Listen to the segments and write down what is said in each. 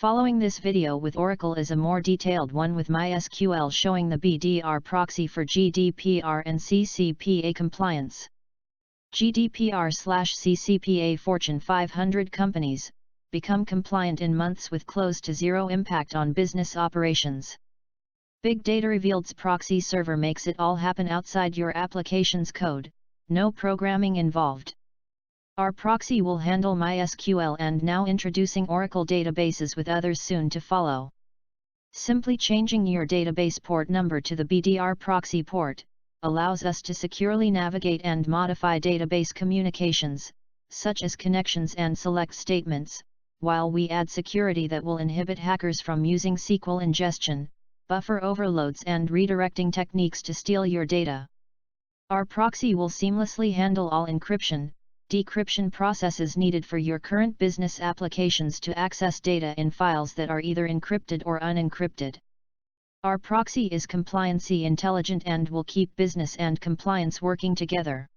Following this video with Oracle is a more detailed one with MySQL showing the BDR proxy for GDPR and CCPA compliance. GDPR/CCPA Fortune 500 companies become compliant in months with close to zero impact on business operations. BigDataRevealed's proxy server makes it all happen outside your application's code, no programming involved. Our proxy will handle MySQL and now introducing Oracle databases with others soon to follow. Simply changing your database port number to the BDR-Proxy port allows us to securely navigate and modify database communications, such as connections and select statements, while we add security that will inhibit hackers from using SQL ingestion, buffer overloads and redirecting techniques to steal your data. Our proxy will seamlessly handle all encryption, decryption processes needed for your current business applications to access data in files that are either encrypted or unencrypted. Our proxy is compliancy intelligent and will keep business and compliance working together.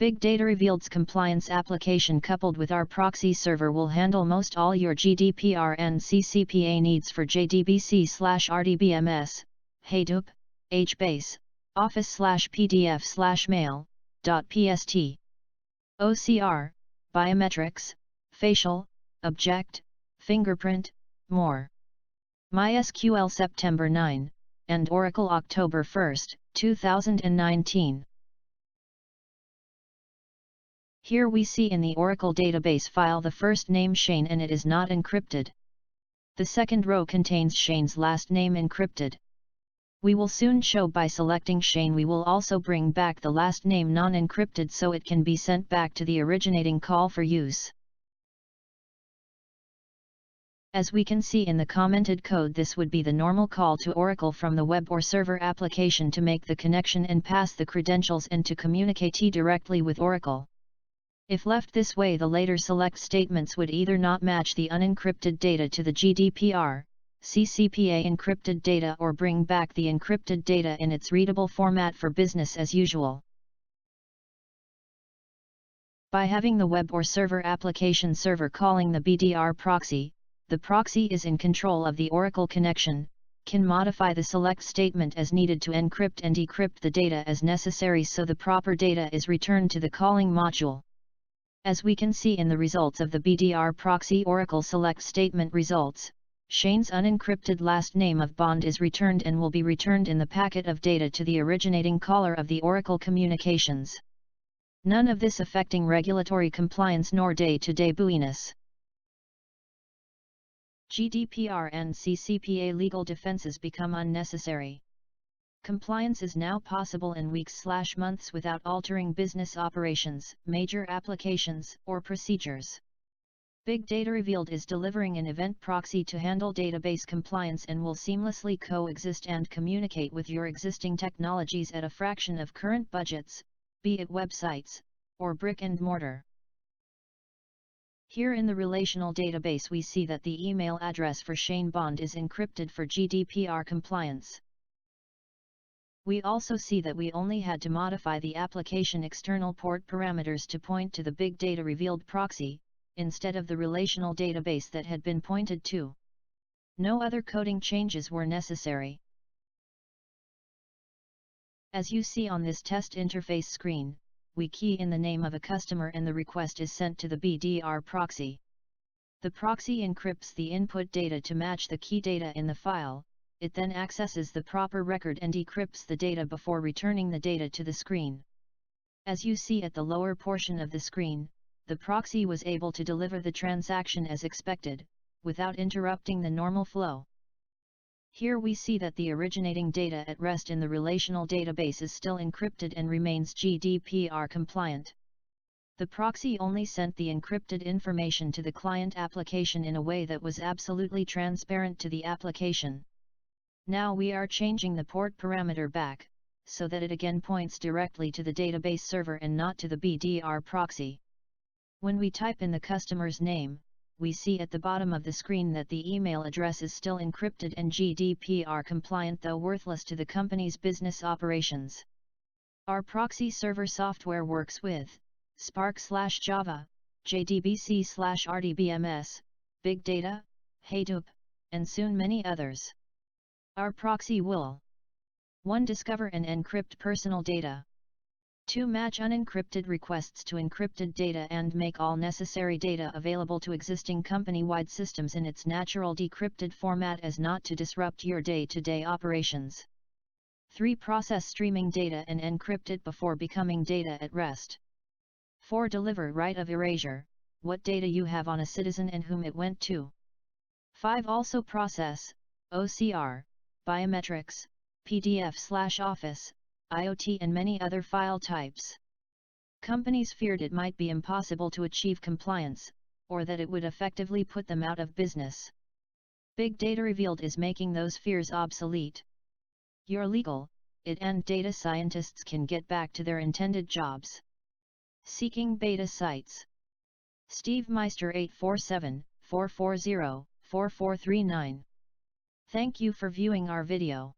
BigDataRevealed's compliance application coupled with our proxy server will handle most all your GDPR and CCPA needs for JDBC/RDBMS, Hadoop, HBase, Office/PDF/Mail, .pst. OCR, biometrics, facial, object, fingerprint, more. MySQL September 9, and Oracle October 1, 2019. Here we see in the Oracle database file the first name Shane and it is not encrypted. The second row contains Shane's last name encrypted. We will soon show by selecting Shane we will also bring back the last name non-encrypted so it can be sent back to the originating call for use. As we can see in the commented code, this would be the normal call to Oracle from the web or server application to make the connection and pass the credentials and to communicate directly with Oracle. If left this way, the later select statements would either not match the unencrypted data to the GDPR CCPA encrypted data or bring back the encrypted data in its readable format for business as usual. By having the web or server application server calling the BDR proxy, the proxy is in control of the Oracle connection, can modify the select statement as needed to encrypt and decrypt the data as necessary so the proper data is returned to the calling module. As we can see in the results of the BDR proxy Oracle select statement results, Shane's unencrypted last name of Bond is returned and will be returned in the packet of data to the originating caller of the Oracle communications. None of this affecting regulatory compliance nor day-to-day business. GDPR and CCPA legal defenses become unnecessary. Compliance is now possible in weeks/months without altering business operations, major applications, or procedures. BigDataRevealed is delivering an event proxy to handle database compliance and will seamlessly coexist and communicate with your existing technologies at a fraction of current budgets, be it websites, or brick and mortar. Here in the relational database we see that the email address for Shane Bond is encrypted for GDPR compliance. We also see that we only had to modify the application external port parameters to point to the BigDataRevealed proxy, instead of the relational database that had been pointed to. No other coding changes were necessary. As you see on this test interface screen, we key in the name of a customer and the request is sent to the BDR proxy. The proxy encrypts the input data to match the key data in the file, it then accesses the proper record and decrypts the data before returning the data to the screen. As you see at the lower portion of the screen, the proxy was able to deliver the transaction as expected, without interrupting the normal flow. Here we see that the originating data at rest in the relational database is still encrypted and remains GDPR compliant. The proxy only sent the encrypted information to the client application in a way that was absolutely transparent to the application. Now we are changing the port parameter back, so that it again points directly to the database server and not to the BDR proxy. When we type in the customer's name, we see at the bottom of the screen that the email address is still encrypted and GDPR compliant though worthless to the company's business operations. Our proxy server software works with Spark/Java, JDBC/RDBMS, Big Data, Hadoop, and soon many others. Our proxy will 1. Discover and encrypt personal data. 2. Match unencrypted requests to encrypted data and make all necessary data available to existing company-wide systems in its natural decrypted format as not to disrupt your day-to-day operations. 3. Process streaming data and encrypt it before becoming data at rest. 4. Deliver right of erasure, what data you have on a citizen and whom it went to. 5. Also process, OCR, biometrics, PDF/Office, IoT and many other file types. Companies feared it might be impossible to achieve compliance, or that it would effectively put them out of business. BigDataRevealed is making those fears obsolete. Your legal, IT and data scientists can get back to their intended jobs. Seeking beta sites. Steve Meister 847-440-4439. Thank you for viewing our video.